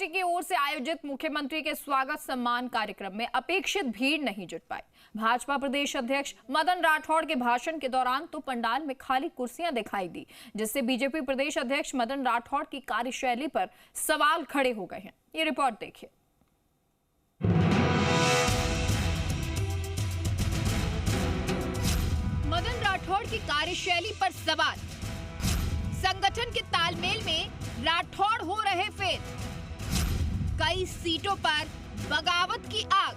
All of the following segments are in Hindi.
पार्टी की ओर से आयोजित मुख्यमंत्री के स्वागत सम्मान कार्यक्रम में अपेक्षित भीड़ नहीं जुट पाई। भाजपा प्रदेश अध्यक्ष मदन राठौड़ के भाषण के दौरान तो पंडाल में खाली कुर्सियां दिखाई दी, जिससे बीजेपी प्रदेश अध्यक्ष मदन राठौड़ की कार्यशैली पर सवाल खड़े हो गए हैं। ये रिपोर्ट देखिए। मदन राठौड़ की कार्यशैली पर सवाल, संगठन के तालमेल में राठौड़ हो रहे फेल, कई सीटों पर बगावत की आग,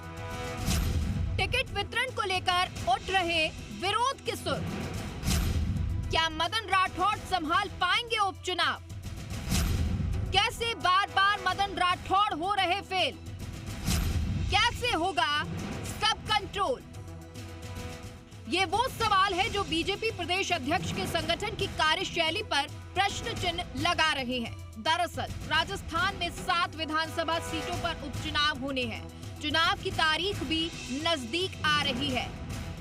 टिकट वितरण को लेकर उठ रहे विरोध के सुर। क्या मदन राठौड़ संभाल पाएंगे उपचुनाव? कैसे बार बार मदन राठौड़ हो रहे फेल? कैसे होगा सब कंट्रोल? ये वो सवाल है जो बीजेपी प्रदेश अध्यक्ष के संगठन की कार्यशैली पर प्रश्न चिन्ह लगा रहे हैं। दरअसल राजस्थान में 7 विधानसभा सीटों पर उपचुनाव होने हैं। चुनाव की तारीख भी नजदीक आ रही है,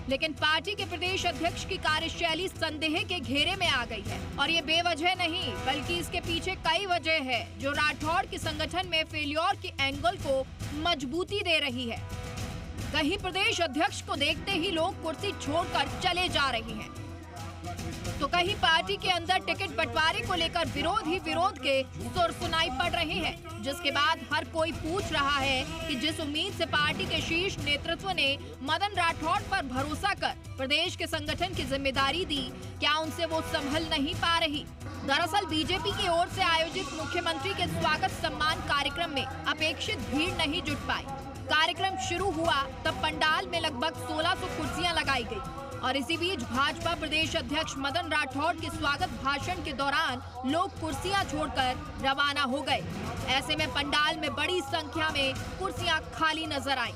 लेकिन पार्टी के प्रदेश अध्यक्ष की कार्यशैली संदेह के घेरे में आ गई है। और ये बेवजह नहीं, बल्कि इसके पीछे कई वजह है जो राठौड़ के संगठन में फेल्योर के एंगल को मजबूती दे रही है। कहीं प्रदेश अध्यक्ष को देखते ही लोग कुर्सी छोड़कर चले जा रहे हैं, तो कहीं पार्टी के अंदर टिकट बंटवारे को लेकर विरोध ही विरोध के सुर सुनाई पड़ रहे हैं। जिसके बाद हर कोई पूछ रहा है कि जिस उम्मीद से पार्टी के शीर्ष नेतृत्व ने मदन राठौड़ पर भरोसा कर प्रदेश के संगठन की जिम्मेदारी दी, क्या उनसे वो संभल नहीं पा रही? दरअसल बीजेपी की ओर से आयोजित मुख्यमंत्री के स्वागत सम्मान कार्यक्रम में अपेक्षित भीड़ नहीं जुट पाई। कार्यक्रम शुरू हुआ तब पंडाल में लगभग 1600 कुर्सियां लगाई गई और इसी बीच भाजपा प्रदेश अध्यक्ष मदन राठौड़ के स्वागत भाषण के दौरान लोग कुर्सियां छोड़कर रवाना हो गए। ऐसे में पंडाल में बड़ी संख्या में कुर्सियां खाली नजर आईं।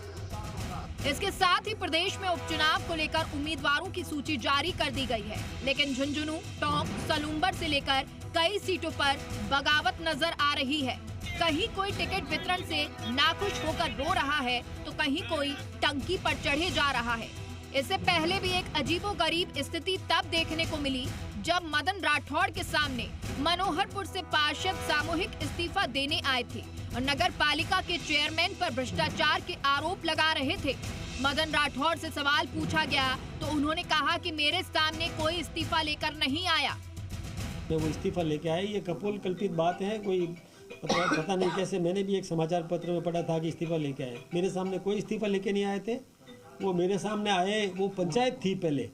इसके साथ ही प्रदेश में उपचुनाव को लेकर उम्मीदवारों की सूची जारी कर दी गई है, लेकिन झुंझुनू, टोंक, सलूम्बर से लेकर कई सीटों पर बगावत नजर आ रही है। कहीं कोई टिकट वितरण से नाखुश होकर रो रहा है, तो कहीं कोई टंकी पर चढ़े जा रहा है। इससे पहले भी एक अजीबोगरीब स्थिति तब देखने को मिली जब मदन राठौड़ के सामने मनोहरपुर से पार्षद सामूहिक इस्तीफा देने आए थे और नगर पालिका के चेयरमैन पर भ्रष्टाचार के आरोप लगा रहे थे। मदन राठौड़ से सवाल पूछा गया तो उन्होंने कहा कि मेरे सामने कोई इस्तीफा लेकर नहीं आया। वो इस्तीफा लेके आए, ये कपोल कल्पित बात है। कोई पता नहीं कैसे, मैंने भी एक समाचार पत्र में पढ़ा था कि इस्तीफा लेके आए। मेरे सामने कोई इस्तीफा लेके नहीं आए थे। वो मेरे सामने आए, वो पंचायत थी पहले,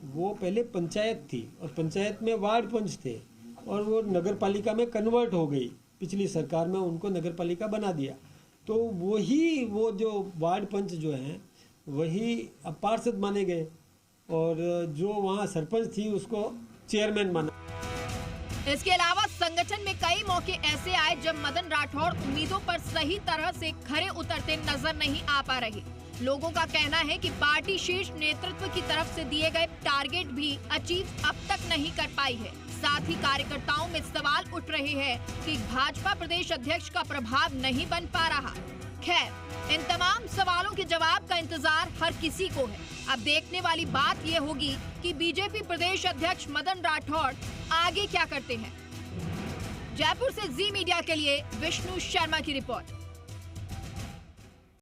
वो पहले पंचायत थी और पंचायत में वार्ड पंच थे और वो नगर पालिका में कन्वर्ट हो गई। पिछली सरकार में उनको नगर पालिका बना दिया, तो वही वो जो वार्ड पंच जो हैं वही अब पार्षद माने गए और जो वहाँ सरपंच थी उसको चेयरमैन माना। इसके अलावा संगठन में कई मौके ऐसे आए जब मदन राठौड़ उम्मीदों पर सही तरह से खरे उतरते नजर नहीं आ पा रहे। लोगों का कहना है कि पार्टी शीर्ष नेतृत्व की तरफ से दिए गए टारगेट भी अचीव अब तक नहीं कर पाई है। साथ ही कार्यकर्ताओं में सवाल उठ रहे हैं कि भाजपा प्रदेश अध्यक्ष का प्रभाव नहीं बन पा रहा। खैर, इन तमाम सवालों के जवाब का इंतजार हर किसी को है। अब देखने वाली बात ये होगी कि बीजेपी प्रदेश अध्यक्ष मदन राठौड़ आगे क्या करते हैं। जयपुर से जी मीडिया के लिए विष्णु शर्मा की रिपोर्ट।